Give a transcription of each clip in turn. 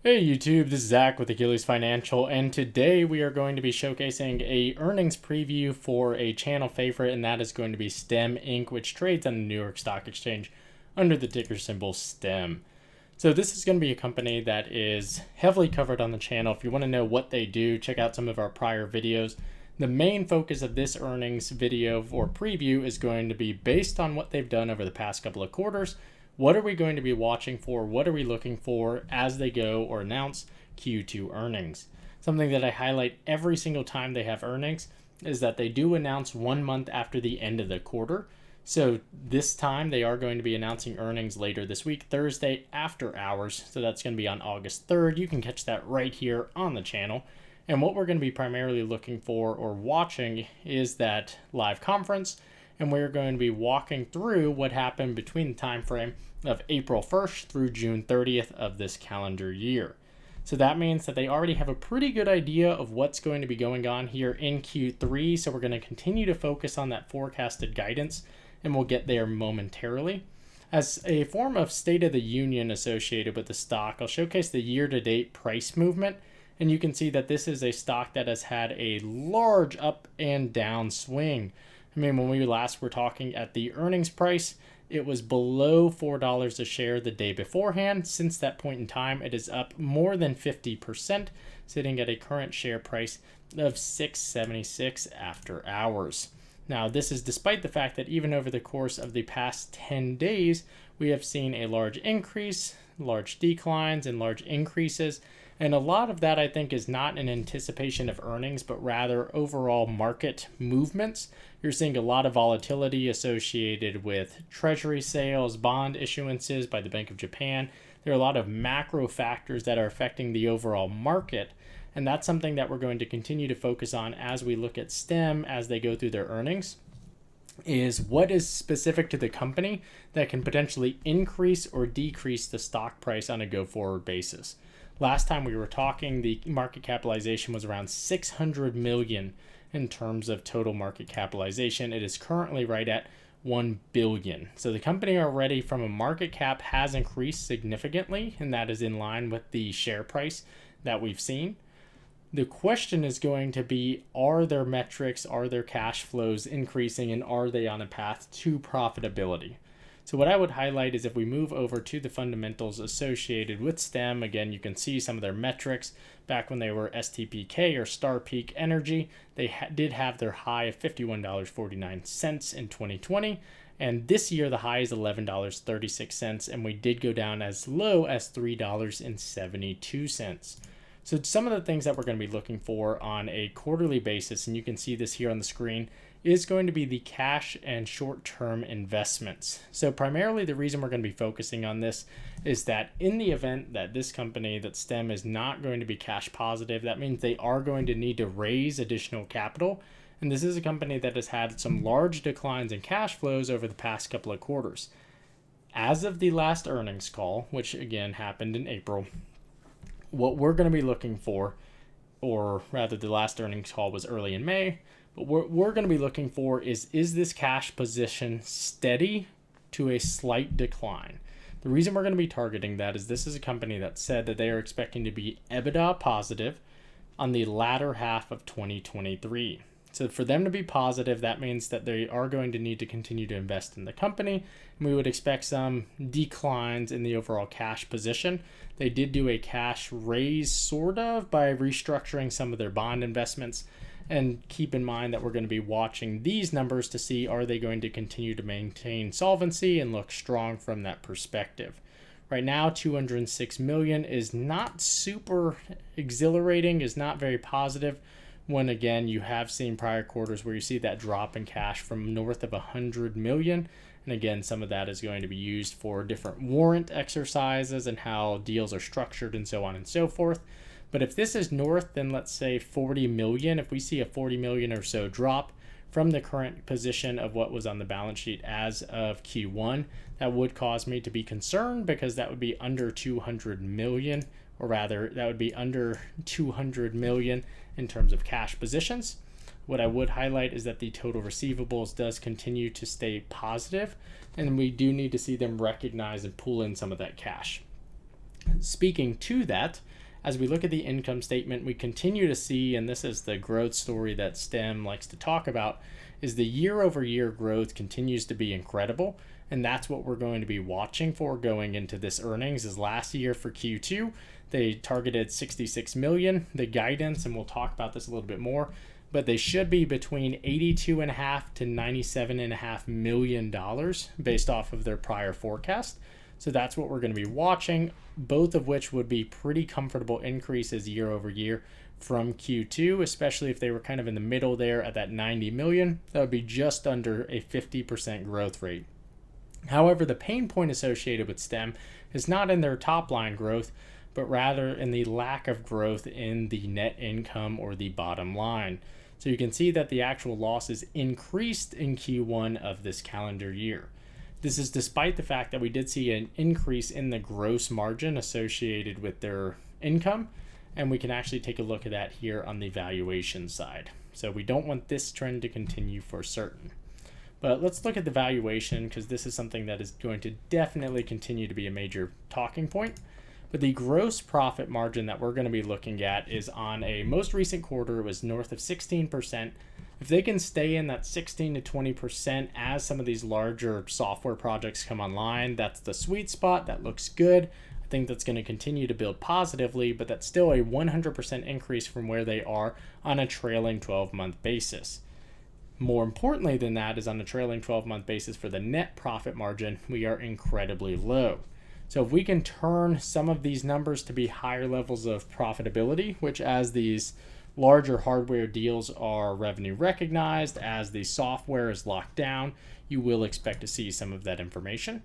Hey YouTube, this is Zach with Achilles Financial, and today we are going to be showcasing a earnings preview for a channel favorite, and that is going to be STEM Inc., which trades on the New York Stock Exchange under the ticker symbol STEM. So this is going to be a company that is heavily covered on the channel. If you want to know what they do, check out some of our prior videos. The main focus of this earnings video or preview is going to be based on what they've done over the past couple of quarters. What are we going to be watching for? What are we looking for as they go or announce Q2 earnings? Something that I highlight every single time they have earnings is that they do announce 1 month after the end of the quarter. So this time they are going to be announcing earnings later this week, Thursday after hours. So that's going to be on August 3rd. You can catch that right here on the channel. And what we're going to be primarily looking for or watching is that live conference. And we're going to be walking through what happened between the time frame of April 1st through June 30th of this calendar year. So that means that they already have a pretty good idea of what's going to be going on here in Q3. So we're going to continue to focus on that forecasted guidance, and we'll get there momentarily. As a form of State of the Union associated with the stock, I'll showcase the year-to-date price movement. And you can see that this is a stock that has had a large up and down swing. I mean, when we last were talking at the earnings price, it was below $4 a share the day beforehand. Since that point in time, it is up more than 50%, sitting at a current share price of $6.76 after hours. Now, this is despite the fact that even over the course of the past 10 days, we have seen a large increase, large declines, and large increases. And a lot of that, I think, is not in anticipation of earnings, but rather overall market movements. You're seeing a lot of volatility associated with treasury sales, bond issuances by the Bank of Japan. There are a lot of macro factors that are affecting the overall market. And that's something that we're going to continue to focus on as we look at STEM as they go through their earnings, is what is specific to the company that can potentially increase or decrease the stock price on a go-forward basis. Last time we were talking, the market capitalization was around 600 million in terms of total market capitalization. It is currently right at 1 billion. So the company already from a market cap has increased significantly, and that is in line with the share price that we've seen. The question is going to be, are their metrics, are their cash flows increasing, and are they on a path to profitability? So what I would highlight is if we move over to the fundamentals associated with STEM, again, you can see some of their metrics. Back when they were STPK or Star Peak Energy, they did have their high of $51.49 in 2020. And this year, the high is $11.36, and we did go down as low as $3.72. So some of the things that we're going to be looking for on a quarterly basis, and you can see this here on the screen, is going to be the cash and short-term investments. So primarily the reason we're going to be focusing on this is that in the event that this company, that STEM, is not going to be cash positive, that means they are going to need to raise additional capital. And this is a company that has had some large declines in cash flows over the past couple of quarters. As of the last earnings call, which again happened in April, what we're going to be looking for, or rather the last earnings call was early in May, but what we're going to be looking for is this cash position steady to a slight decline? The reason we're going to be targeting that is this is a company that said that they are expecting to be EBITDA positive on the latter half of 2023. So for them to be positive, that means that they are going to need to continue to invest in the company. And we would expect some declines in the overall cash position. They did do a cash raise sort of by restructuring some of their bond investments. And keep in mind that we're going to be watching these numbers to see, are they going to continue to maintain solvency and look strong from that perspective. Right now, 206 million is not super exhilarating, is not very positive, when again you have seen prior quarters where you see that drop in cash from north of 100 million. And again, some of that is going to be used for different warrant exercises and how deals are structured and so on and so forth. But if this is north, then let's say 40 million, if we see a 40 million or so drop from the current position of what was on the balance sheet as of Q1, that would cause me to be concerned, because that would be under 200 million, or rather that would be under 200 million in terms of cash positions. What I would highlight is that the total receivables does continue to stay positive, and we do need to see them recognize and pull in some of that cash. Speaking to that, as we look at the income statement, we continue to see, and this is the growth story that STEM likes to talk about, is the year over year growth continues to be incredible. And that's what we're going to be watching for going into this earnings. Is last year for Q2, they targeted 66 million. The guidance, and we'll talk about this a little bit more, but they should be between 82.5 to 97.5 million dollars based off of their prior forecast. So that's what we're going to be watching, both of which would be pretty comfortable increases year over year from Q2, especially if they were kind of in the middle there at that 90 million. That would be just under a 50% growth rate. However, the pain point associated with STEM is not in their top line growth, but rather in the lack of growth in the net income or the bottom line. So you can see that the actual losses increased in Q1 of this calendar year. This is despite the fact that we did see an increase in the gross margin associated with their income, and we can actually take a look at that here on the valuation side. So we don't want this trend to continue for certain. But let's look at the valuation, because this is something that is going to definitely continue to be a major talking point. But the gross profit margin that we're going to be looking at is on a most recent quarter, it was north of 16%. If they can stay in that 16 to 20% as some of these larger software projects come online, that's the sweet spot. That looks good. I think that's going to continue to build positively, but that's still a 100% increase from where they are on a trailing 12-month basis. More importantly than that is on a trailing 12-month basis for the net profit margin, we are incredibly low. So if we can turn some of these numbers to be higher levels of profitability, which as these larger hardware deals are revenue recognized, as the software is locked down, you will expect to see some of that information.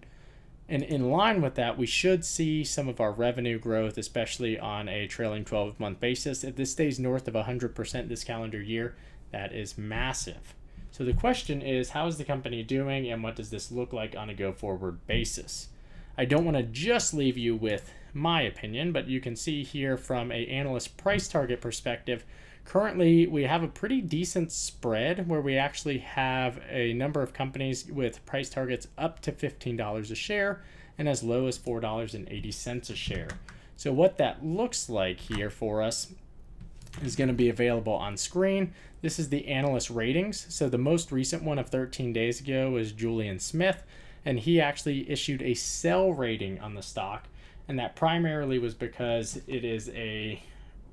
And in line with that, we should see some of our revenue growth, especially on a trailing 12-month basis. If this stays north of 100% this calendar year, that is massive. So the question is, how is the company doing and what does this look like on a go-forward basis? I don't want to just leave you with my opinion, but you can see here from an analyst price target perspective, currently we have a pretty decent spread where we actually have a number of companies with price targets up to $15 a share and as low as $4.80 a share. So what that looks like here for us is going to be available on screen. This is the analyst ratings. So the most recent one of 13 days ago was Julian Smith, and he actually issued a sell rating on the stock. And that primarily was because it is a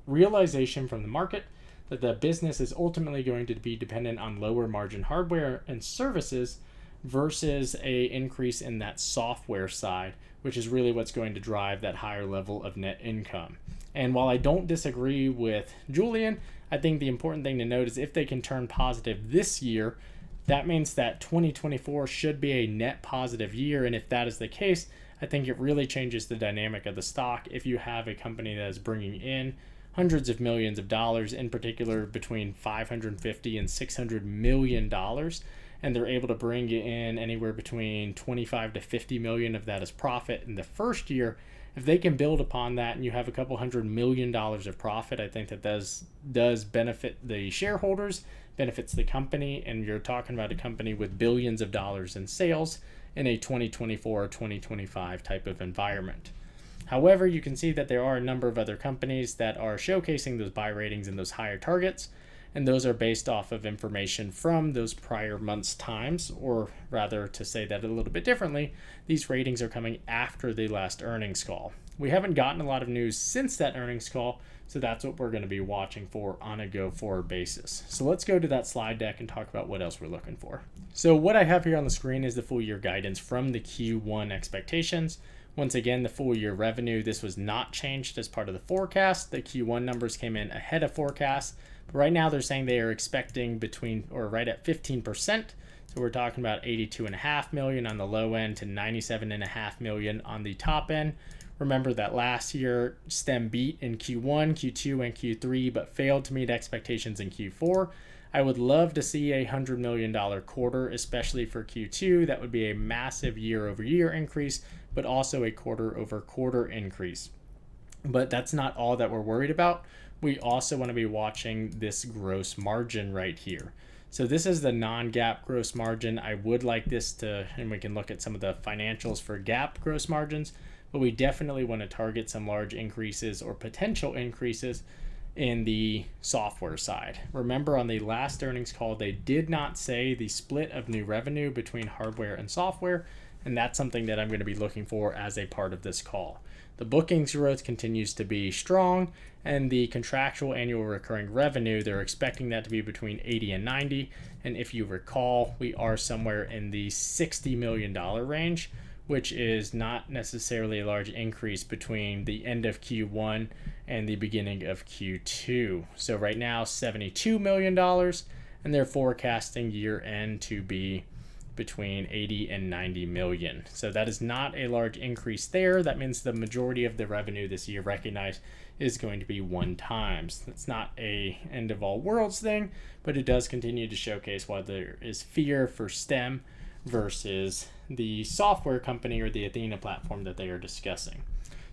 realization from the market that the business is ultimately going to be dependent on lower margin hardware and services versus a increase in that software side, which is really what's going to drive that higher level of net income. And while I don't disagree with Julian, I think the important thing to note is if they can turn positive this year, that means that 2024 should be a net positive year. And if that is the case, I think it really changes the dynamic of the stock if you have a company that is bringing in hundreds of millions of dollars, in particular between $550 and $600 million, and they're able to bring in anywhere between 25 to 50 million of that as profit in the first year. If they can build upon that and you have a couple $100 million of profit, I think that does benefit the shareholders, benefits the company, and you're talking about a company with billions of dollars in sales in a 2024 or 2025 type of environment. However, you can see that there are a number of other companies that are showcasing those buy ratings and those higher targets, and those are based off of information from those prior months' times, or rather, to say that a little bit differently, these ratings are coming after the last earnings call. We haven't gotten a lot of news since that earnings call, so that's what we're going to be watching for on a go-forward basis. So let's go to that slide deck and talk about what else we're looking for. So what I have here on the screen is the full year guidance from the Q1 expectations. Once again, the full year revenue, this was not changed as part of the forecast. The Q1 numbers came in ahead of forecast. But right now they're saying they are expecting between or right at 15%. So we're talking about 82.5 million on the low end to 97.5 million on the top end. Remember that last year STEM beat in Q1, Q2, and Q3, but failed to meet expectations in Q4. I would love to see a $100 million quarter, especially for Q2. That would be a massive year-over-year increase, but also a quarter-over-quarter increase. But that's not all that we're worried about. We also want to be watching this gross margin right here. So this is the non-GAAP gross margin. I would like this to, and we can look at some of the financials for GAAP gross margins, but we definitely want to target some large increases or potential increases in the software side. Remember, on the last earnings call, they did not say the split of new revenue between hardware and software, and that's something that I'm going to be looking for as a part of this call. The bookings growth continues to be strong, and the contractual annual recurring revenue, they're expecting that to be between 80 and 90. And if you recall, we are somewhere in the $60 million range, which is not necessarily a large increase between the end of Q1 and the beginning of Q2. So right now, $72 million, and they're forecasting year end to be between 80 and 90 million. So that is not a large increase there. That means the majority of the revenue this year recognized is going to be one times. That's not a end of all worlds thing, but it does continue to showcase why there is fear for STEM versus the software company or the Athena platform that they are discussing.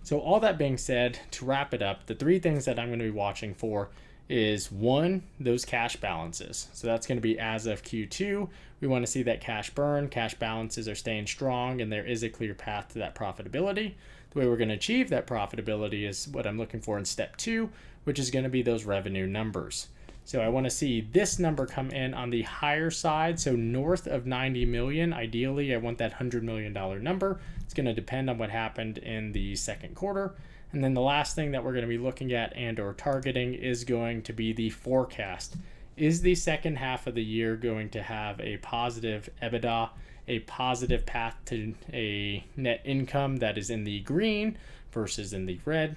So all that being said, to wrap it up, the three things that I'm going to be watching for is one, those cash balances. So that's going to be as of Q2. We want to see that cash burn, cash balances are staying strong, and there is a clear path to that profitability. The way we're going to achieve that profitability is what I'm looking for in step 2, which is going to be those revenue numbers. So I want to see this number come in on the higher side, so north of 90 million. Ideally, I want that $100 million number. It's going to depend on what happened in the second quarter. And then the last thing that we're going to be looking at and or targeting is going to be the forecast. Is the second half of the year going to have a positive EBITDA, a positive path to a net income that is in the green versus in the red?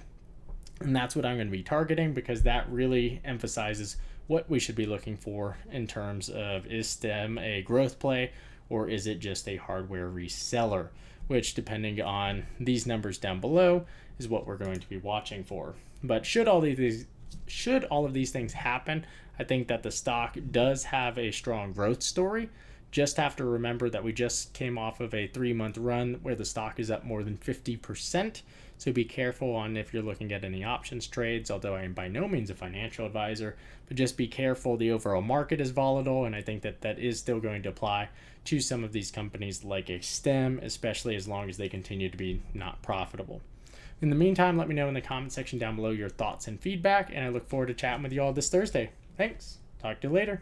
And that's what I'm going to be targeting, because that really emphasizes what we should be looking for in terms of, is STEM a growth play or is it just a hardware reseller, which, depending on these numbers down below, is what we're going to be watching for. But should all of these things happen, I think that the stock does have a strong growth story. Just have to remember that we just came off of a 3-month run where the stock is up more than 50%. So be careful on if you're looking at any options trades, although I am by no means a financial advisor, but just be careful. The overall market is volatile, and I think that that is still going to apply to some of these companies like a STEM, especially as long as they continue to be not profitable. In the meantime, let me know in the comment section down below your thoughts and feedback, and I look forward to chatting with you all this Thursday. Thanks. Talk to you later.